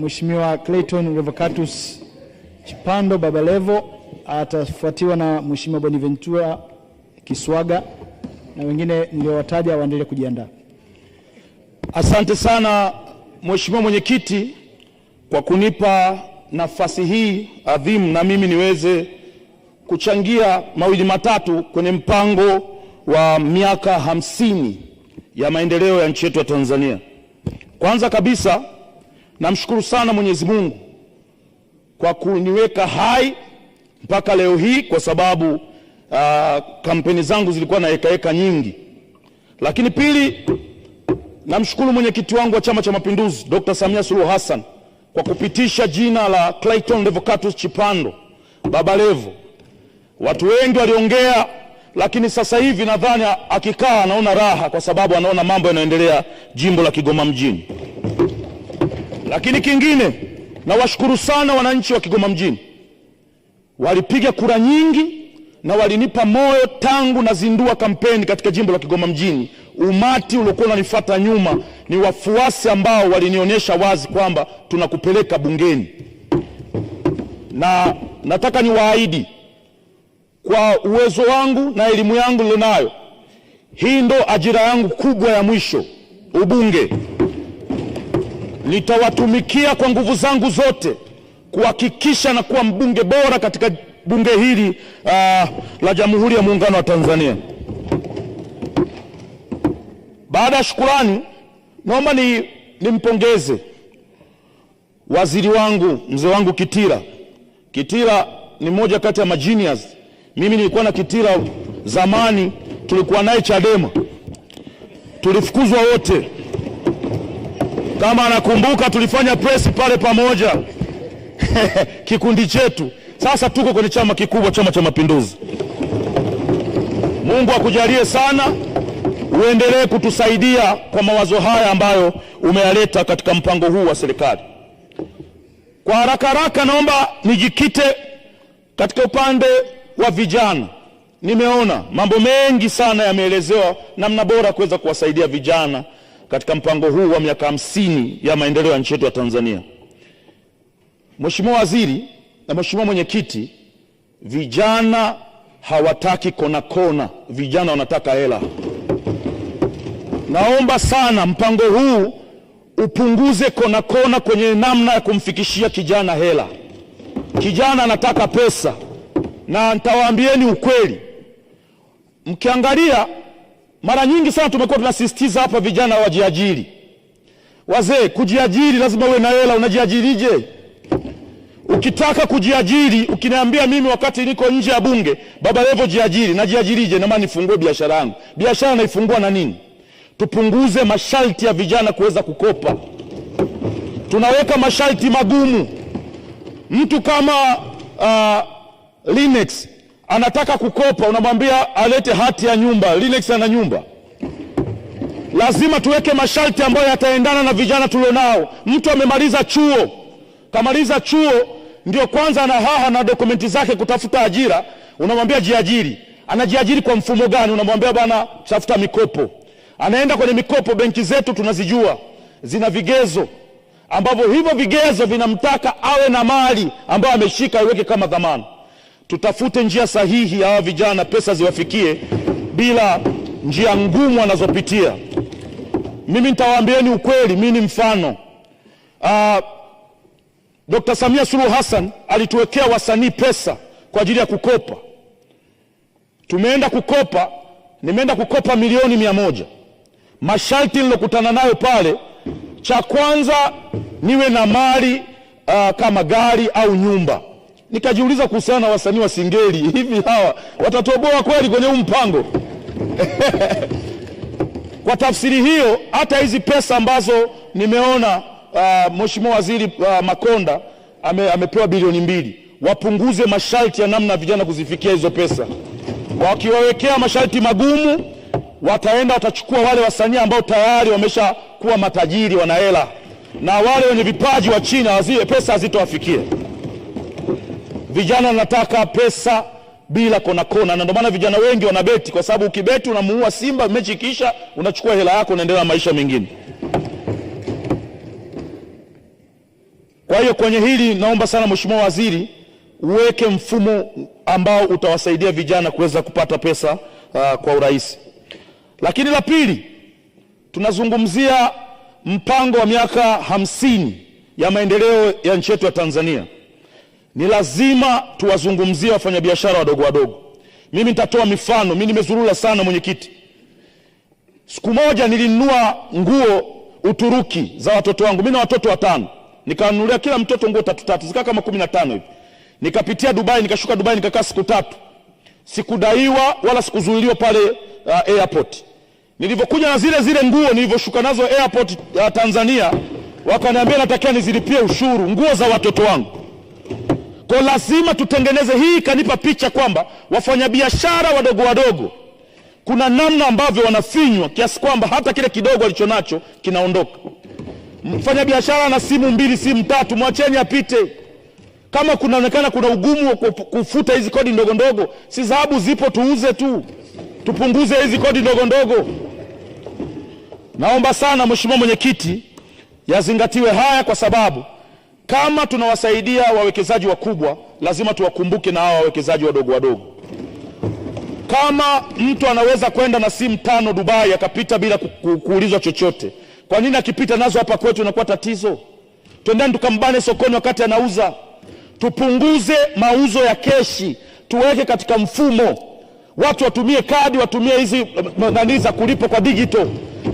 Mheshimiwa Clayton Revocatus Chipando Baba Levo, atafuatiwa na Mheshimiwa Bonaventura Kiswaga, na wengine niliowataja waendelee kujiandaa. Asante sana Mheshimiwa Mwenyekiti kwa kunipa nafasi hii adhimu na mimi niweze kuchangia mawili matatu kwenye mpango wa miaka 50 ya maendeleo ya nchi yetu ya Tanzania. Kwanza kabisa namshukuru sana Mwenyezi Mungu kwa kuniweka hai mpaka leo hii, kwa sababu kampeni zangu zilikuwa na heka nyingi. Lakini pili, namshukuru mwenyekiti wangu wa Chama cha Mapinduzi Dr. Samia Suluhu Hassan kwa kupitisha jina la Clayton Revocatus Chipando Baba Levo. Watu wengi waliongea, lakini sasa hivi nadhani akikaa anaona raha, kwa sababu anaona mambo yanaendelea jimbo la Kigoma mjini. Lakini kingine, nawashukuru sana wananchi wa Kigoma mjini. Walipiga kura nyingi na walinipa moyo tangu nazindua kampeni katika jimbo la Kigoma mjini. Umati uliokuwa unanifuata nyuma ni wafuasi ambao walinionyesha wazi kwamba tunakupeleka bungeni. Na nataka niwaahidi kwa uwezo wangu na elimu yangu nilionayo, hii ndo ajira yangu kubwa ya mwisho, ubunge. Nitawatumikia kwa nguvu zangu zote kuhakikisha na kuwa mbunge bora katika bunge hili la Jamhuri ya Muungano wa Tanzania. Baada ya shukrani, naomba nimpongeze waziri wangu, mzee wangu Kitila. Kitila ni mmoja kati ya magenius. Mimi nilikuwa na Kitila zamani, tulikuwa naye Chadema, tulifukuzwa wote. Kama anakumbuka, tulifanya press pale pamoja kikundi chetu. Sasa tuko kwenye chama kikubwa, Chama cha Mapinduzi. Mungu akujalie sana, uendelee kutusaidia kwa mawazo haya ambayo umeyaleta katika mpango huu wa serikali. Kwa haraka naomba nijikite katika upande wa vijana. Nimeona mambo mengi sana yameelezewa namna bora kuweza kuwasaidia vijana katika mpango huu wa miaka 50 ya maendeleo ya nchi yetu ya Tanzania. Mheshimiwa Waziri na Mheshimiwa Mwenyekiti, vijana hawataki kona, vijana wanataka hela. Naomba sana mpango huu upunguze kona kwenye namna ya kumfikishia kijana hela. Kijana anataka pesa, na nitawaambieni ukweli. Mkiangalia mara nyingi sana tumekuwa tunasisitiza hapa vijana wajiajiri. Wazee, kujiajiri lazima uwe na hela. Unajiajirije? Ukitaka kujiajiri, ukiniambia mimi wakati niko nje ya bunge, Baba Levo jiajiri, najiajirije? Na maana nifungue biashara yangu. Biashara naifungua na nini? Tupunguze masharti ya vijana kuweza kukopa. Tunaweka masharti magumu. Mtu kama Linex anataka kukopa, unamwambia alete hati ya nyumba. Linex ana nyumba. Lazima tuweke masharti ambayo yataendana na vijana tulionao. Mtu amemaliza chuo, kamaliza chuo, ndio kwanza ana haha na dokumenti zake kutafuta ajira, unamwambia jiajiri. Anajiajiri kwa mfumo gani? Unamwambia bana tafuta mikopo. Anaenda kwenye mikopo. Benki zetu tunazijua, zina vigezo ambavyo hivyo vigezo vinamtaka awe na mali ambayo ameshika iweke kama dhamana. Tutafute njia sahihi hawa vijana pesa ziwafikie bila njia ngumu wanazopitia. Mimi nitawaambieni ukweli, mimi ni mfano. Dr. Samia Suluhu Hassan alituwekea wasanii pesa kwa ajili ya kukopa. Tumeenda kukopa, nimeenda kukopa milioni 100. Masharti nilokutana nayo pale, cha kwanza niwe na mali kama gari au nyumba. Nikajiuliza kuhusiana na wasanii wa Singeli, hivi hawa watatoboa kweli kwenye huu mpango? Kwa tafsiri hiyo, hata hizi pesa ambazo nimeona Mheshimiwa Waziri Makonda amepewa bilioni 2, wapunguze masharti ya namna vijana kuzifikia hizo pesa. Wakiwawekea masharti magumu, wataenda watachukua wale wasanii ambao tayari wamesha kuwa matajiri, wana hela, na wale wenye vipaji wa China zile pesa hazitowafikia. Vijana wanataka pesa bila kona, na ndio maana vijana wengi wanabeti, kwa sababu ukibeti unamuua Simba, mechi kisha unachukua hela yako unaendelea na maisha mengine. Kwa hiyo kwenye hili naomba sana Mheshimiwa Waziri uweke mfumo ambao utawasaidia vijana kuweza kupata pesa kwa urahisi. Lakini la pili, tunazungumzia mpango wa miaka 50 ya maendeleo ya nchi yetu ya Tanzania. Ni lazima tuwazungumzie wafanyabiashara wadogo wadogo. Mimi nitatoa mifano. Mimi nimezurura sana mwenyekiti. Siku moja nilinunua nguo Uturuki za watoto wangu. Mimi na watoto 5. Nikanunulia kila mtoto nguo 3 zika kama 15 hivi. Nikapitia Dubai, nikashuka Dubai, nikakaa siku 3. Sikudaiwa wala sikuzuiliwa pale airport. Nilivyokuja na zile nguo nilivyoshuka nazo airport Tanzania, wakaniambia natakia nizilipie ushuru nguo za watoto wangu. Kwa lazima tutengeneze hii. Kanipa picha kwamba wafanyabiashara wadogo wadogo kuna namna ambavyo wanafinywa kiasi kwamba hata kile kidogo alichonacho kinaondoka. Mfanyabiashara na simu 2, simu 3, mwacheni apite. Kama kunaonekana kuna ugumu wa kufuta hizi kodi ndogo ndogo, si dhahabu zipo, tuuze tu. Tupunguze hizi kodi ndogo ndogo. Naomba sana Mheshimiwa Mwenyekiti yazingatiwe haya, kwa sababu kama tunawasaidia wawekezaji wakubwa, lazima tuwakumbuke na hawa wawekezaji wadogo wadogo. Kama mtu anaweza kwenda na simu 5 Dubai akapita bila kuulizwa chochote, kwa nini akipita nazo hapa kwetu inakuwa tatizo? Twendeni tukambane sokoni wakati anauza. Tupunguze mauzo ya keshi, tuweke katika mfumo. Watu watumie kadi, watumie hizi nani za kulipa kwa digital.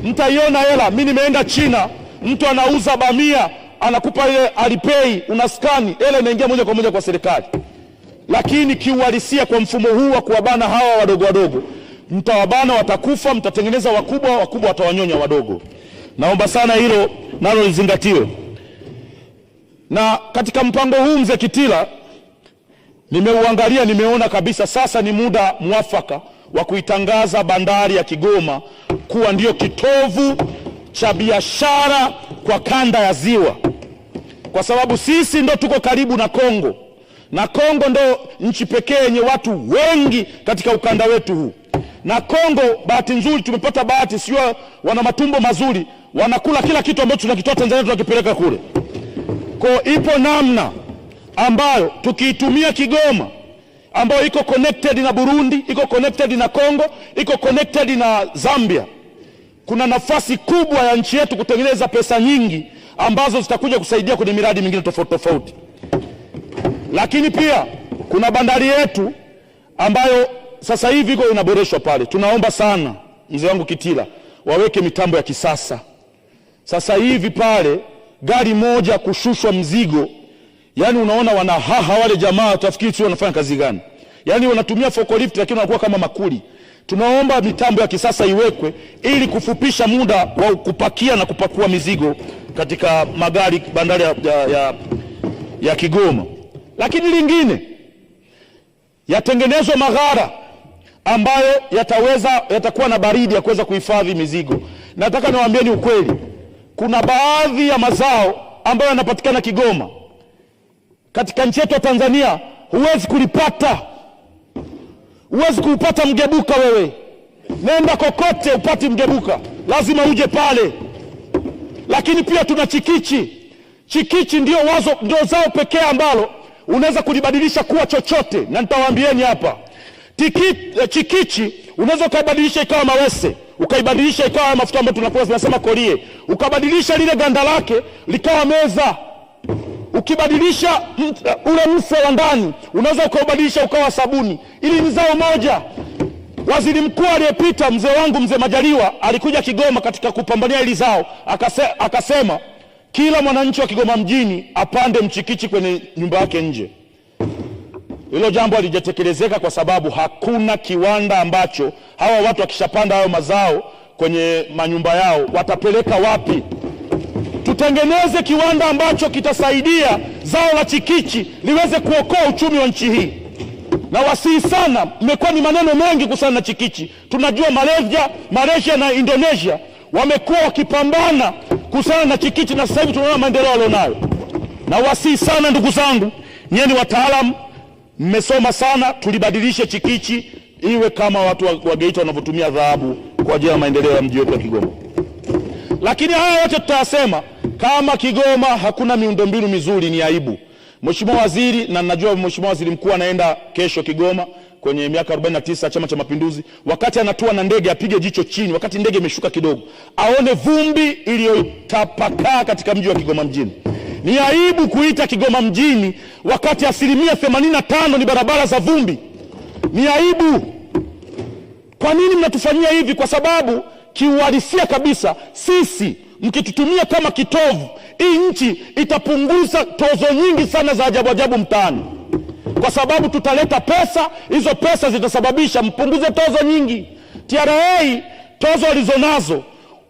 Mtaiona hela. Mimi nimeenda China, mtu anauza bamia, anakupa ile Alipay, unaskani, hela inaingia moja kwa moja kwa serikali. Lakini kiuhalisia kwa mfumo huu wa kuwabana hawa wadogo wadogo, mtawabana watakufa, mtatengeneza wakubwa, wakubwa watawanyonya wadogo. Naomba sana hilo nalo lizingatiwe. Na katika mpango huu Mzee Kitila nimeuangalia, nimeona kabisa sasa ni muda mwafaka wa kuitangaza bandari ya Kigoma kuwa ndio kitovu cha biashara kwa kanda ya Ziwa, kwa sababu sisi ndo tuko karibu na Kongo, na Kongo ndo nchi pekee yenye watu wengi katika ukanda wetu huu. Na Kongo bahati nzuri tumepata bahati, sio wana matumbo mazuri, wanakula kila kitu ambacho tunakitoa Tanzania tunakipeleka kule. Kwa ipo namna ambayo tukiitumia Kigoma, ambayo iko connected na Burundi, iko connected na Kongo, iko connected na Zambia, kuna nafasi kubwa ya nchi yetu kutengeneza pesa nyingi ambazo zitakuja kusaidia kwenye miradi mingine tofauti tofauti. Lakini pia kuna bandari yetu ambayo sasa hivi iko inaboreshwa pale. Tunaomba sana mzee wangu Kitila waweke mitambo ya kisasa. Sasa hivi pale gari moja kushushwa mzigo, yani unaona wanahaha wale jamaa, utafikiri sio wanafanya kazi gani. Yani wanatumia forklift lakini wanakuwa kama makuli. Tunaomba mitambo ya kisasa iwekwe ili kufupisha muda wa kupakia na kupakua mizigo katika magari bandari ya Kigoma. Lakini lingine, yatengenezwe maghara ambayo yatakuwa na baridi ya kuweza kuhifadhi mizigo. Nataka niwaambieni ukweli, kuna baadhi ya mazao ambayo yanapatikana Kigoma katika nchi yetu ya Tanzania huwezi kulipata. Huwezi kupata mgebuka wewe. Nenda kokote upati mgebuka, lazima uje pale. Lakini pia tuna chikichi. Chikichi ndio zao pekee ambalo unaweza kulibadilisha kuwa chochote, na nitawaambieni hapa. Chikichi unaweza kubadilisha ikawa mawese, ukaibadilisha ikawa mafuta ambayo tunakuwa tunasema kolie, ukabadilisha lile ganda lake likawa meza. Ukibadilisha ule mse wa ndani unaweza kubadilisha ukawa sabuni. Ili ni zao moja. Waziri mkuu aliyepita mzee wangu mzee Majaliwa alikuja Kigoma katika kupambania hili zao, akasema kila mwananchi wa Kigoma mjini apande mchikichi kwenye nyumba yake nje. Hilo jambo halijatekelezeka kwa sababu hakuna kiwanda ambacho hawa watu wakishapanda hayo mazao kwenye manyumba yao watapeleka wapi? Tutengeneze kiwanda ambacho kitasaidia zao la chikichi liweze kuokoa uchumi wa nchi hii. Na wasihi sana, mmekuwa ni maneno mengi kuhusiana na chikichi. Tunajua Malaysia na Indonesia wamekuwa wakipambana kuhusiana na chikichi, na sasa hivi tunaona maendeleo walionayo. Na wasihi sana ndugu zangu, nyinyi wataalamu, mmesoma sana, tulibadilishe chikichi iwe kama watu wa Geita wanavyotumia dhahabu kwa ajili ya maendeleo ya mji wetu wa Kigoma. Lakini haya yote tutayasema Kama Kigoma hakuna miundombinu mizuri ni aibu. Mheshimiwa Waziri, na najua Mheshimiwa Waziri Mkuu anaenda kesho Kigoma kwenye miaka 49 Chama cha Mapinduzi, wakati anatua na ndege apige jicho chini, wakati ndege imeshuka kidogo, aone vumbi iliyotapakaa katika mji wa Kigoma mjini. Ni aibu kuita Kigoma mjini wakati 85% ni barabara za vumbi. Ni aibu. Kwa nini mnatufanyia hivi? Kwa sababu kiuhalisia kabisa, sisi mkitutumia kama kitovu, hii nchi itapunguza tozo nyingi sana za ajabu ajabu mtaani, kwa sababu tutaleta pesa. Hizo pesa zitasababisha mpunguze tozo nyingi. TRA tozo alizonazo,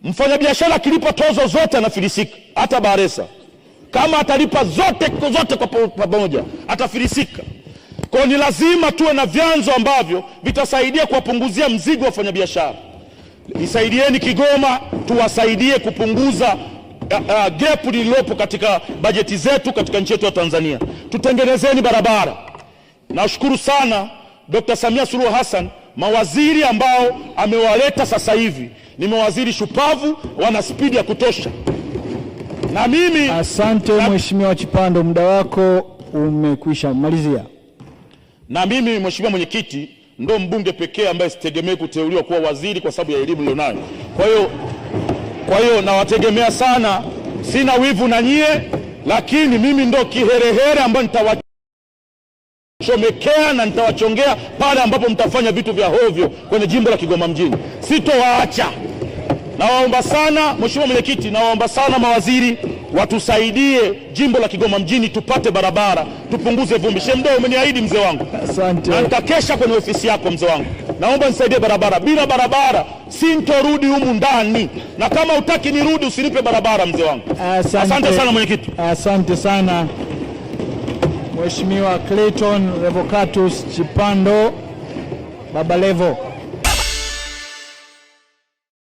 mfanyabiashara akilipa tozo zote anafilisika. Hata Baresa kama atalipa zote kwa pamoja atafilisika. Kwa ni lazima tuwe na vyanzo ambavyo vitasaidia kuwapunguzia mzigo wa wafanyabiashara. Nisaidieni Kigoma, tuwasaidie kupunguza gap lililopo katika bajeti zetu katika nchi yetu ya Tanzania. Tutengenezeni barabara. Nashukuru sana Dr. Samia Suluhu Hassan, mawaziri ambao amewaleta sasa hivi ni mawaziri shupavu, wana spidi ya kutosha. Na mimi asante Mheshimiwa Chipando, muda wako umekwisha, malizia. Na mimi Mheshimiwa Mwenyekiti, ndo mbunge pekee ambaye sitegemei kuteuliwa kuwa waziri kwa sababu ya elimu nilionayo. Kwa hiyo nawategemea sana, sina wivu na nyie, lakini mimi ndo kiherehere ambaye nitawachomekea na nitawachongea pale ambapo mtafanya vitu vya hovyo kwenye jimbo la Kigoma mjini. Sitowaacha. Nawaomba sana Mheshimiwa Mwenyekiti, nawaomba sana mawaziri watusaidie jimbo la Kigoma mjini tupate barabara, tupunguze vumbi. Shemdo, umeniahidi mzee wangu. Asante. Na nitakesha kwenye ofisi yako mzee wangu. Naomba nisaidie barabara. Bila barabara sintorudi humu ndani. Na kama utaki nirudi usinipe barabara mzee wangu. Asante sana Mwenyekiti. Asante sana Mheshimiwa Clayton Revocatus Chipando Baba Levo.